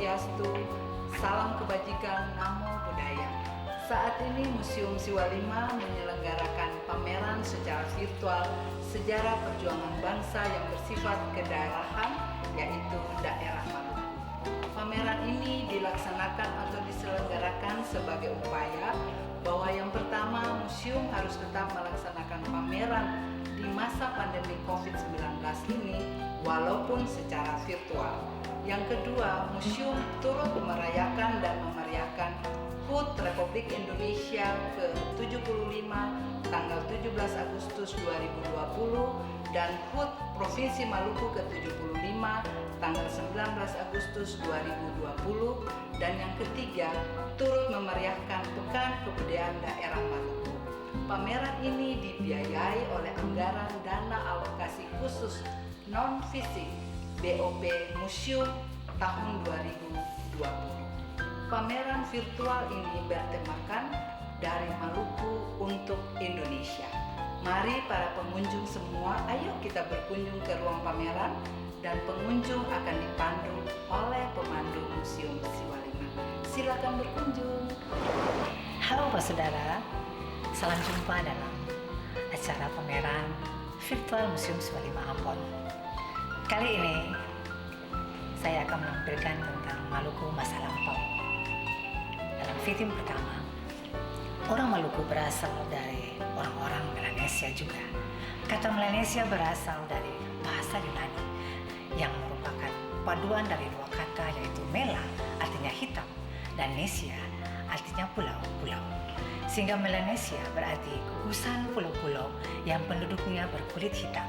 Swastiastu, salam kebajikan, namo buddhaya. Saat ini Museum Siwa 5 menyelenggarakan pameran secara virtual sejarah perjuangan bangsa yang bersifat kedaerahan, yaitu daerah Maluku. Pameran ini dilaksanakan atau diselenggarakan sebagai upaya bahwa yang pertama, museum harus tetap melaksanakan pameran di masa pandemi COVID-19 ini walaupun secara virtual. Yang kedua, museum turut merayakan dan memeriahkan HUT Republik Indonesia ke-75 tanggal 17 Agustus 2020 dan HUT Provinsi Maluku ke-75 tanggal 19 Agustus 2020, dan yang ketiga, turut memeriahkan Pekan Kebudayaan Daerah Maluku. Pameran ini dibiayai oleh anggaran dana alokasi khusus non-fisik BOP Museum tahun 2020. Pameran virtual ini bertemakan dari Maluku untuk Indonesia. Mari para pengunjung semua, ayo kita berkunjung ke ruang pameran dan pengunjung akan dipandu oleh pemandu Museum Siwa 5. Silakan berkunjung. Halo Pak Saudara, salam jumpa dalam acara pameran virtual Museum Siwa 5 Ambon. Kali ini saya akan menampilkan tentang Maluku masa lampau. Dalam film pertama, orang Maluku berasal dari orang-orang Melanesia juga. Kata Melanesia berasal dari bahasa Yunani yang merupakan paduan dari dua kata, yaitu Mela artinya hitam dan Nesia artinya pulau-pulau. Sehingga Melanesia berarti gugusan pulau-pulau yang penduduknya berkulit hitam.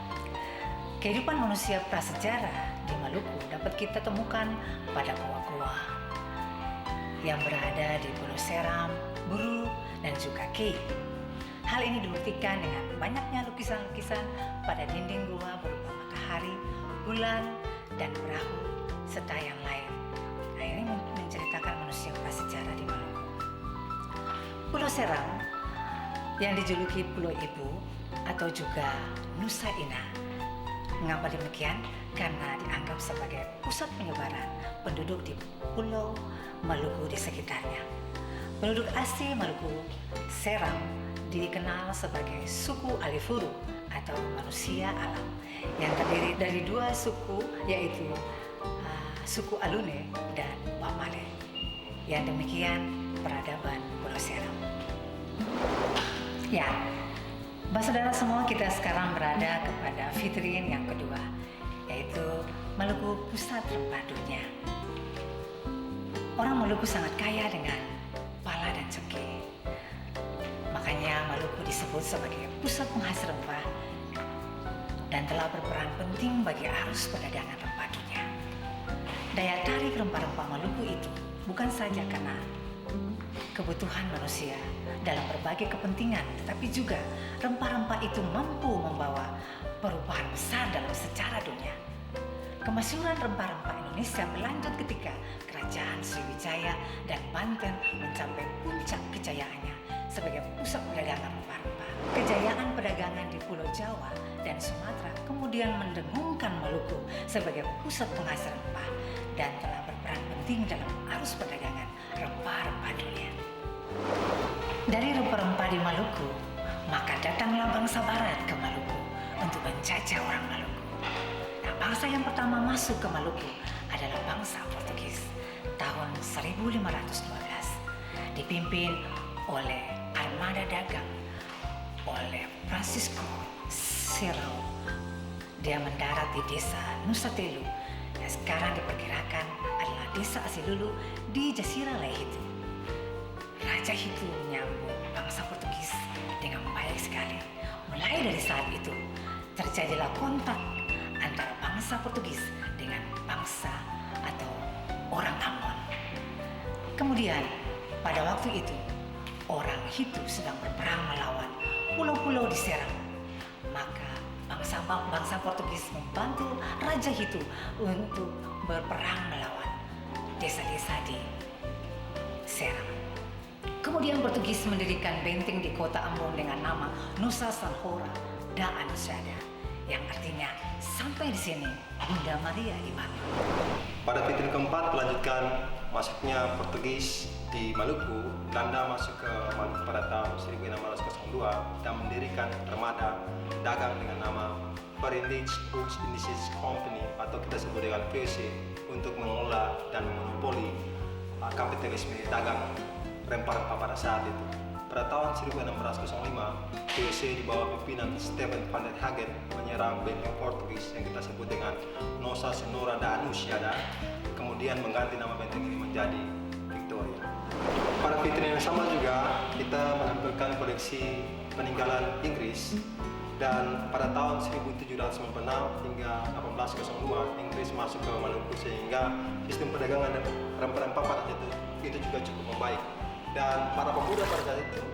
Kehidupan manusia prasejarah di Maluku dapat kita temukan pada goa-goa yang berada di Pulau Seram, Buru, dan juga Kei. Hal ini dibuktikan dengan banyaknya lukisan-lukisan pada dinding gua berupa matahari, bulan, dan perahu, serta yang lain. Nah, ini menceritakan manusia prasejarah di Maluku. Pulau Seram yang dijuluki Pulau Ibu atau juga Nusa Inah. Mengapa demikian? Karena dianggap sebagai pusat penyebaran penduduk di Pulau Maluku di sekitarnya. Penduduk asli Maluku Seram dikenal sebagai suku Alifuru atau manusia alam yang terdiri dari dua suku, yaitu suku Alune dan Wamale. Yang demikian peradaban Pulau Seram. Ya, saudara semua, kita sekarang berada kepada vitrin yang kedua, yaitu Maluku Pusat Rempah Dunia. Orang Maluku sangat kaya dengan pala dan cengkeh. Makanya Maluku disebut sebagai pusat penghasil rempah dan telah berperan penting bagi arus perdagangan rempah dunia. Daya tarik rempah-rempah Maluku itu bukan saja karena kebutuhan manusia dalam berbagai kepentingan, tetapi juga rempah-rempah itu mampu membawa perubahan besar dalam sejarah dunia. Kemasyhuran rempah-rempah Indonesia berlanjut ketika Kerajaan Sriwijaya dan Banten mencapai puncak kejayaannya sebagai pusat perdagangan rempah-rempah. Kejayaan perdagangan di Pulau Jawa dan Sumatera kemudian mendengungkan Maluku sebagai pusat penghasil rempah dan telah berperan penting dalam arus perdagangan rempah-rempah dunia. Dari rempah-rempah di Maluku, maka datanglah bangsa Barat ke Maluku untuk menjajah orang Maluku. Nah, bangsa yang pertama masuk ke Maluku adalah bangsa Portugis tahun 1512, dipimpin oleh armada dagang oleh Francisco Serrao. Dia mendarat di desa Nusa Telu yang sekarang diperkirakan adalah desa Asilulu di Jazirah Laihitu. Raja Hitu menyambut bangsa Portugis dengan baik sekali. Mulai dari saat itu terjadilah kontak antara bangsa Portugis dengan bangsa atau orang Ambon. Kemudian pada waktu itu orang Hitu sedang berperang melawan pulau-pulau di Seram. Maka bangsa Portugis membantu Raja Hitu untuk berperang melawan desa-desa di Seram. Kemudian Portugis mendirikan benteng di kota Ambon dengan nama Nusa Sanhora da Anusada yang artinya sampai di sini Bunda Maria di Maluku. Pada fitri keempat melanjutkan masuknya Portugis di Maluku. Belanda masuk ke Maluku pada tahun 1602 dan mendirikan armada dagang dengan nama Verenigde Oost-Indische Compagnie atau kita sebut dengan VOC untuk mengelola dan memonopoli kapitalisme dagang rempah-rempah pada saat itu. Pada tahun 1605, VOC di bawah pimpinan Stephen van der Hagen menyerang benteng Portugis yang kita sebut dengan Nossa Senhora da Anunciada, kemudian mengganti nama benteng ini menjadi Victoria. Pada fitri yang sama juga kita menampilkan koleksi peninggalan Inggris, dan pada tahun 1796 hingga 1802 Inggris masuk ke Maluku sehingga sistem perdagangan rempah-rempah pada itu juga cukup membaik. Dan para pemuda pada saat itu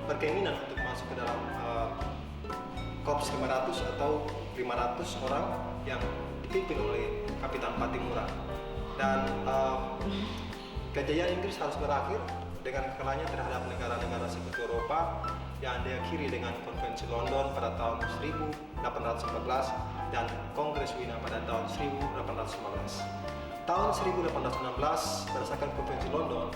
berkeinginan untuk masuk ke dalam Korps 500 atau 500 orang yang dipimpin oleh Kapitan Patimura. Dan kejayaan Inggris harus berakhir dengan kekalahannya terhadap negara-negara sekutu Eropa yang diakhiri dengan Konvensi London pada tahun 1814 dan Kongres Wina pada tahun 1815. Tahun 1816 berdasarkan Konvensi London,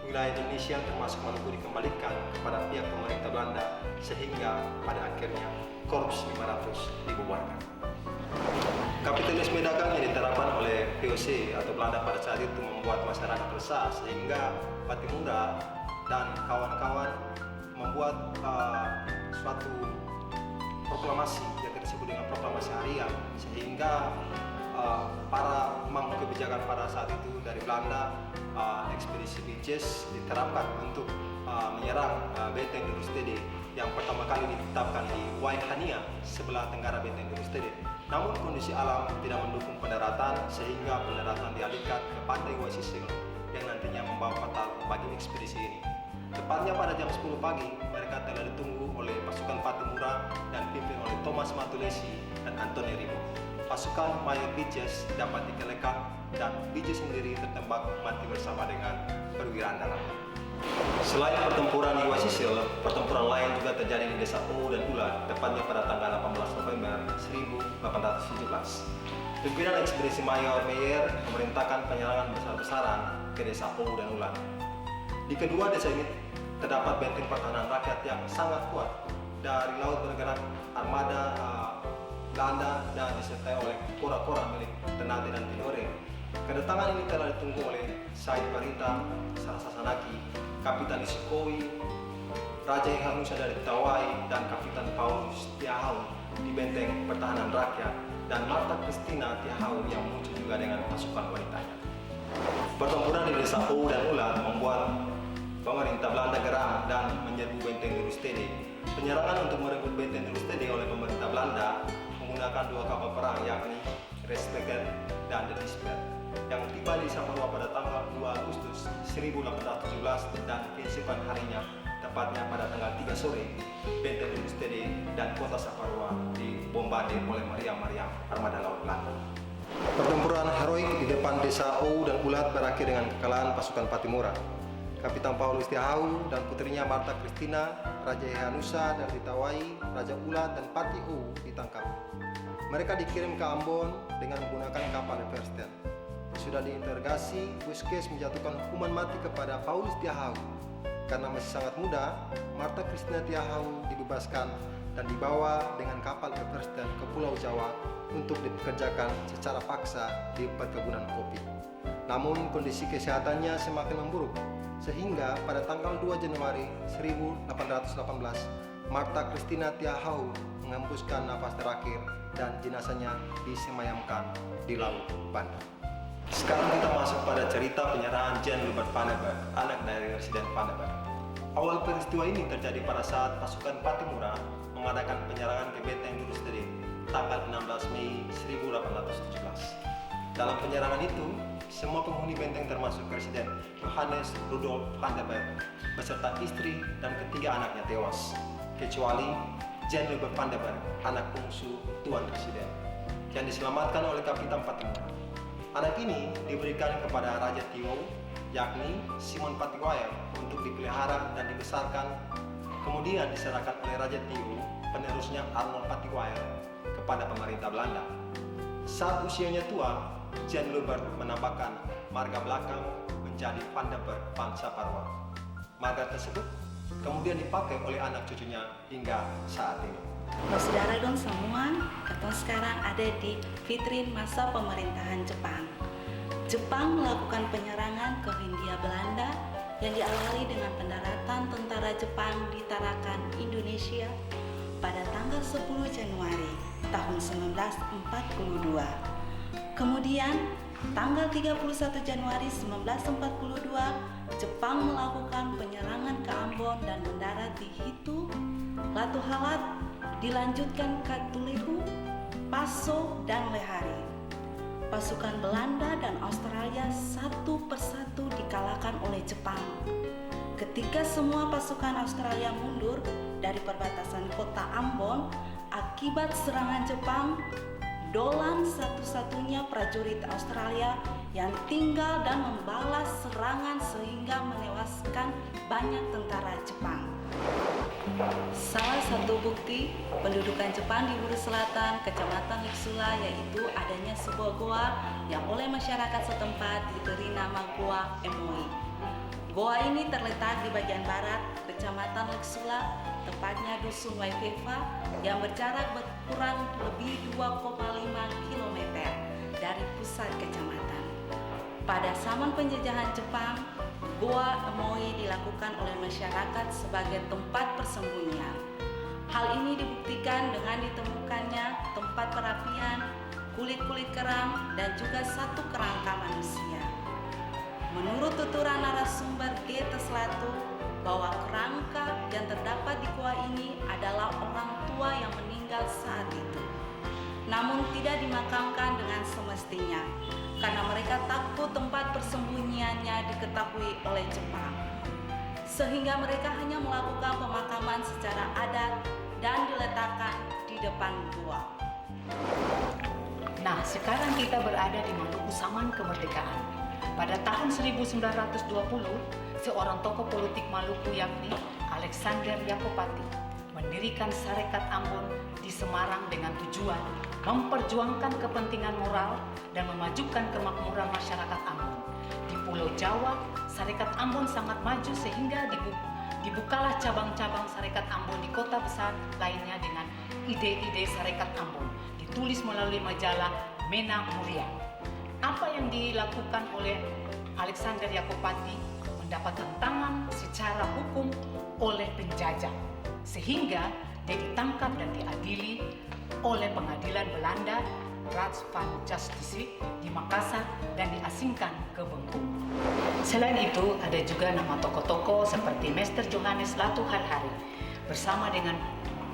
wilayah Indonesia termasuk Maluku dikembalikan kepada pihak pemerintah Belanda sehingga pada akhirnya Korps 500 dibubarkan. Kapitalisme dagang yang diterapkan oleh VOC atau Belanda pada saat itu membuat masyarakat resah sehingga Patimura dan kawan-kawan membuat suatu proklamasi yang kita sebut dengan proklamasi harian sehingga para pemangku kebijakan pada saat itu dari Belanda, ekspedisi Beaches diterapkan untuk menyerang benteng Dorestede yang pertama kali ditetapkan di Waihania sebelah tenggara benteng Dorestede. Namun kondisi alam tidak mendukung pendaratan sehingga pendaratan dialihkan ke pantai Waisisil yang nantinya membawa fatal bagi ekspedisi ini. Tepatnya pada jam 10 pagi, mereka telah ditunggu oleh pasukan Patimura dan dipimpin oleh Thomas Matulesi dan Anthony Ribo. Pasukan Mayor Beaches dapat dikelekan dan Beaches sendiri tertembak mati bersama dengan perwira andalannya. Selain pertempuran di Waisisil, pertempuran lain juga terjadi di Desa Owu dan Ulat, tepatnya pada tanggal 18 November 1817. Pimpinan ekspedisi Mayor Meyer memerintahkan penyerangan besar-besaran ke Desa Owu dan Ulat. Di kedua desa ini terdapat benteng pertahanan rakyat yang sangat kuat. Dari laut bergerak armada Belanda dan disertai oleh kora-kora milik Ternate dan Tidore. Kedatangan ini telah ditunggu oleh Said Barita, Sarasasanaki, Kapitan Isikowi, Raja Hanusa dari Tawai, dan Kapitan Paulus Tiahau di benteng pertahanan rakyat, dan Marta Christina Tiahau yang muncul juga dengan pasukan wanitanya. Pertempuran di Desa Owu dan Ulat membuat pemerintah Belanda geram dan menyerbu benteng Dorestede. Penyerangan untuk merebut benteng Dorestede oleh pemerintah Belanda menggunakan dua kapal perang yakni Respighi dan The Despair yang tiba di Saparua pada tanggal 2 Agustus 1817 dan keesokan harinya, tepatnya pada tanggal 3 sore, benteng Dorestede dan kota Saparua dibombardir oleh meriam-meriam armada laut Belanda. Pertempuran heroik di depan Desa Owu dan Ulat berakhir dengan kekalahan pasukan Patimura. Kapitan Paulus Tiahau dan putrinya Marta Christina, Raja Hanusa dari Tawai, Raja Ulat dan Pati Owu ditangkap. Mereka dikirim ke Ambon dengan menggunakan kapal Everstein. Sudah diinterogasi, Busquets menjatuhkan hukuman mati kepada Paulus Tiahau. Karena masih sangat muda, Marta Christina Tiahau dibebaskan dan dibawa dengan kapal Everstein ke Pulau Jawa untuk dipekerjakan secara paksa di perkebunan kopi. Namun kondisi kesehatannya semakin memburuk, sehingga pada tanggal 2 Januari 1818, Marta Christina Tiahau menghembuskan nafas terakhir dan jenazahnya disemayamkan di Laut Banda. Sekarang kita masuk pada cerita penyerahan Jan Rupert Vandenberg, anak dari Residen Vandenberg. Awal peristiwa ini terjadi pada saat pasukan Patimura mengadakan penyerangan ke benteng Dorestede tanggal 16 Mei 1817. Dalam penyerangan itu, semua penghuni benteng termasuk Presiden Johannes Rudolf Vandenberg beserta istri dan ketiga anaknya tewas, kecuali Jan Rupert Vandenberg, anak bungsu Tuan Presiden, yang diselamatkan oleh Kapitan Patimura. Anak ini diberikan kepada Raja Tiwo, yakni Simon Patiwaya, untuk dipelihara dan dibesarkan kemudian diserahkan oleh Raja Tiu, penerusnya Arnold Patiwaier, kepada pemerintah Belanda. Saat usianya tua, Jan Lubert menambahkan marga belakang menjadi Pandeber Bangsa Parwa. Marga tersebut kemudian dipakai oleh anak cucunya hingga saat ini. Saudara dong semua, kita sekarang ada di vitrin masa pemerintahan Jepang. Jepang melakukan penyerangan ke Hindia Belanda yang diawali dengan pendaratan tentara Jepang di Tarakan, Indonesia pada tanggal 10 Januari tahun 1942. Kemudian, tanggal 31 Januari 1942, Jepang melakukan penyerangan ke Ambon dan mendarat di Hitu, Latu Halat, dilanjutkan ke Tulehu, Paso, dan Lehari. Pasukan Belanda dan Australia satu persatu dikalahkan oleh Jepang. Ketika semua pasukan Australia mundur dari perbatasan kota Ambon akibat serangan Jepang, Dolan satu-satunya prajurit Australia yang tinggal dan membalas serangan sehingga menewaskan banyak tentara Jepang. Salah satu bukti pendudukan Jepang di Hulu Selatan, Kecamatan Liksula, yaitu adanya sebuah goa yang oleh masyarakat setempat diberi nama Goa Emoi. Goa ini terletak di bagian barat Kecamatan Liksula, tepatnya Dusun Waifeva, yang berjarak berkurang lebih 2,5 km dari pusat kecamatan. Pada zaman penjajahan Jepang, Goa Emoi dilakukan oleh masyarakat sebagai tempat persembunyian. Hal ini dibuktikan dengan ditemukannya tempat perapian, kulit-kulit kerang, dan juga satu kerangka manusia. Menurut tuturan narasumber G. Teslatu, bahwa kerangka yang terdapat di gua ini adalah orang tua yang meninggal saat itu, namun tidak dimakamkan dengan semestinya karena mereka takut tempat persembunyiannya diketahui oleh Jepang, sehingga mereka hanya melakukan pemakaman secara adat dan diletakkan di depan gua. Nah, sekarang kita berada di Maluku zaman kemerdekaan. Pada tahun 1920, seorang tokoh politik Maluku yakni Alexander Yakopati mendirikan Sarekat Ambon di Semarang dengan tujuan memperjuangkan kepentingan moral dan memajukan kemakmuran masyarakat Ambon. Di Pulau Jawa, Sarekat Ambon sangat maju sehingga dibukalah cabang-cabang Sarekat Ambon di kota besar lainnya dengan ide-ide Sarekat Ambon, ditulis melalui majalah Mena Muria. Apa yang dilakukan oleh Alexander Yakopati mendapat tentangan secara hukum oleh penjajah, sehingga dia ditangkap dan diadili oleh pengadilan Belanda Raad van Justitie di Makassar dan diasingkan ke Bengkulu. Selain itu, ada juga nama tokoh-tokoh seperti Mester Johannes Latu Hari-Hari bersama dengan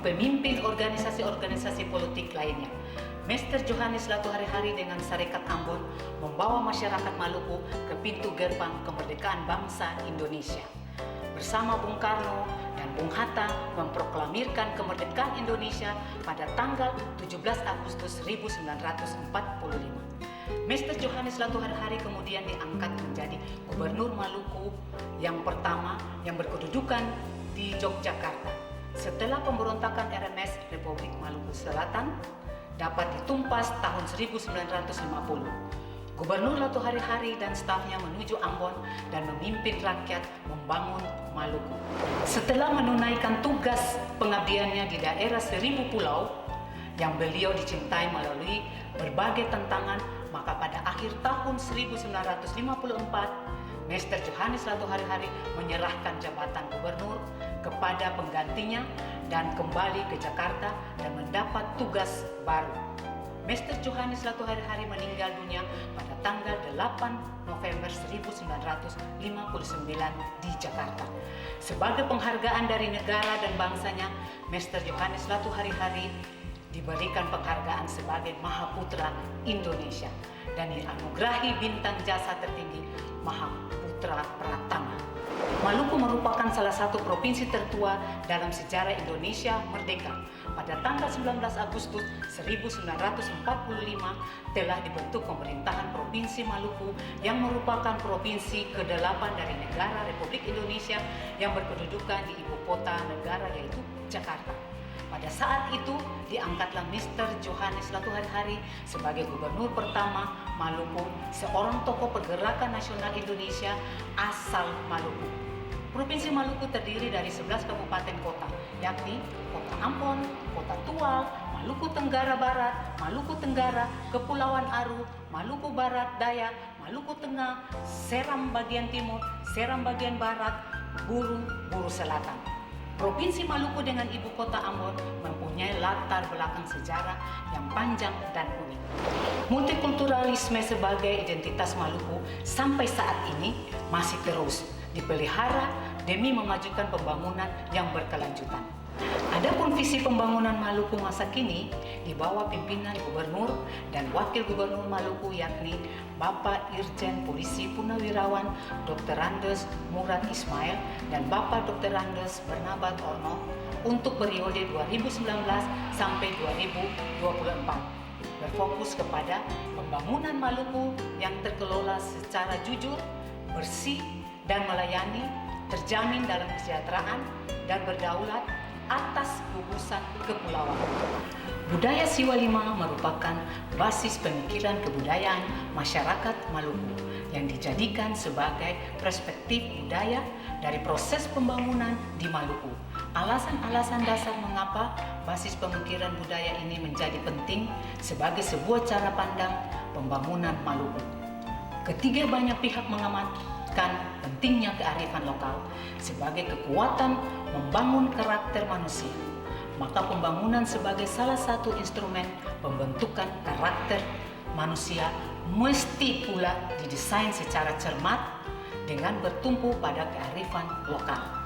pemimpin organisasi-organisasi politik lainnya. Mester Johannes Latu Hari-Hari dengan Sarekat Ambon membawa masyarakat Maluku ke pintu gerbang kemerdekaan bangsa Indonesia. Bersama Bung Karno dan Bung Hatta memproklamirkan kemerdekaan Indonesia pada tanggal 17 Agustus 1945. Mester Johannes Latu Hari-Hari kemudian diangkat menjadi Gubernur Maluku yang pertama yang berkedudukan di Yogyakarta. Setelah pemberontakan RMS Republik Maluku Selatan dapat ditumpas tahun 1950. Gubernur Latu Hari-Hari dan stafnya menuju Ambon dan memimpin rakyat membangun Maluku. Setelah menunaikan tugas pengabdiannya di daerah 1000 pulau yang beliau dicintai melalui berbagai tantangan, maka pada akhir tahun 1954, Mester Johannes Latu Hari-Hari menyerahkan jabatan gubernur kepada penggantinya dan kembali ke Jakarta dan mendapat tugas baru. Mester Johannes Latu Hari-Hari meninggal dunia pada tanggal 8 November 1959 di Jakarta. Sebagai penghargaan dari negara dan bangsanya, Mester Johannes Latu Hari-Hari diberikan penghargaan sebagai Mahaputra Indonesia dan dianugerahi bintang jasa tertinggi Mahaputra Pratama. Maluku merupakan salah satu provinsi tertua dalam sejarah Indonesia merdeka. Pada tanggal 19 Agustus 1945 telah dibentuk pemerintahan Provinsi Maluku yang merupakan provinsi ke-8 dari negara Republik Indonesia yang berkedudukan di ibu kota negara yaitu Jakarta. Pada saat itu diangkatlah Mr. Johannes Latuharihari sebagai gubernur pertama Maluku, seorang tokoh pergerakan nasional Indonesia asal Maluku. Provinsi Maluku terdiri dari 11 kabupaten kota, yakni Kota Ambon, Kota Tual, Maluku Tenggara Barat, Maluku Tenggara, Kepulauan Aru, Maluku Barat Daya, Maluku Tengah, Seram bagian timur, Seram bagian barat, Buru Selatan. Provinsi Maluku dengan ibu kota Ambon mempunyai latar belakang sejarah yang panjang dan unik. Multikulturalisme sebagai identitas Maluku sampai saat ini masih terus dipelihara demi memajukan pembangunan yang berkelanjutan. Adapun visi pembangunan Maluku masa kini di bawah pimpinan Gubernur dan Wakil Gubernur Maluku yakni Bapak Irjen Polisi Purnawirawan Dr. Andes Murad Ismail dan Bapak Dr. Andes Bernabat Orno untuk periode 2019 sampai 2024 berfokus kepada pembangunan Maluku yang terkelola secara jujur, bersih, dan melayani, terjamin dalam kesejahteraan dan berdaulat atas gugusan kepulauan. Budaya Siwalima merupakan basis pemikiran kebudayaan masyarakat Maluku yang dijadikan sebagai perspektif budaya dari proses pembangunan di Maluku. Alasan-alasan dasar mengapa basis pemikiran budaya ini menjadi penting sebagai sebuah cara pandang pembangunan Maluku. Ketiga, banyak pihak mengamankan pentingnya kearifan lokal sebagai kekuatan membangun karakter manusia. Maka pembangunan sebagai salah satu instrumen pembentukan karakter manusia mesti pula didesain secara cermat dengan bertumpu pada kearifan lokal.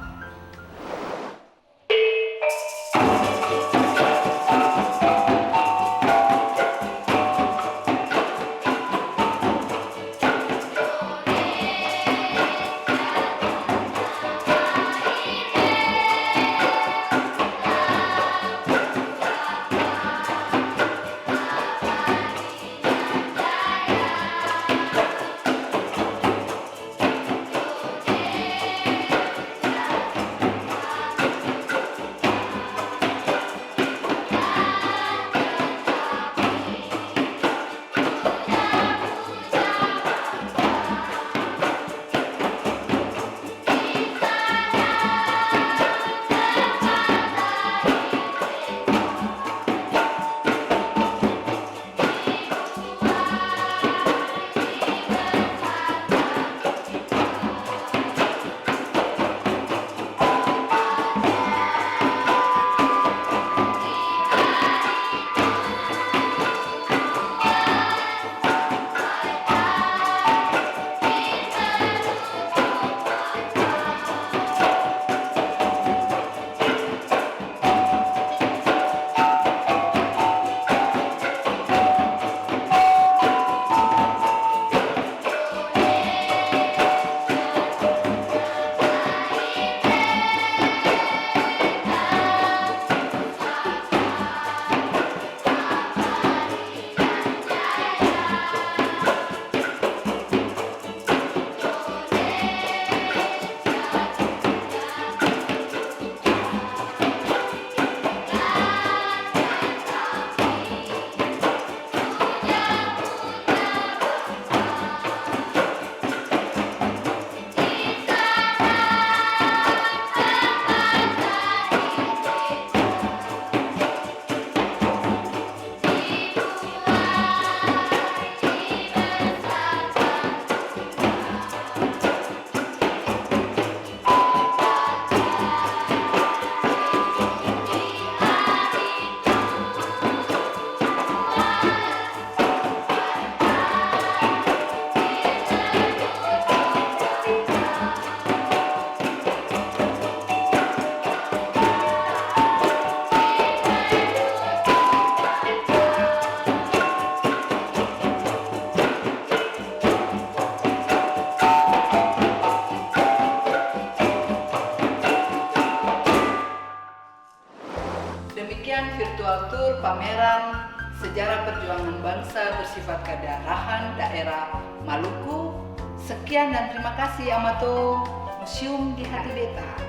virtual tour pameran sejarah perjuangan bangsa bersifat kedaerahan daerah Maluku. Sekian dan terima kasih Amato Museum di Hati Beta.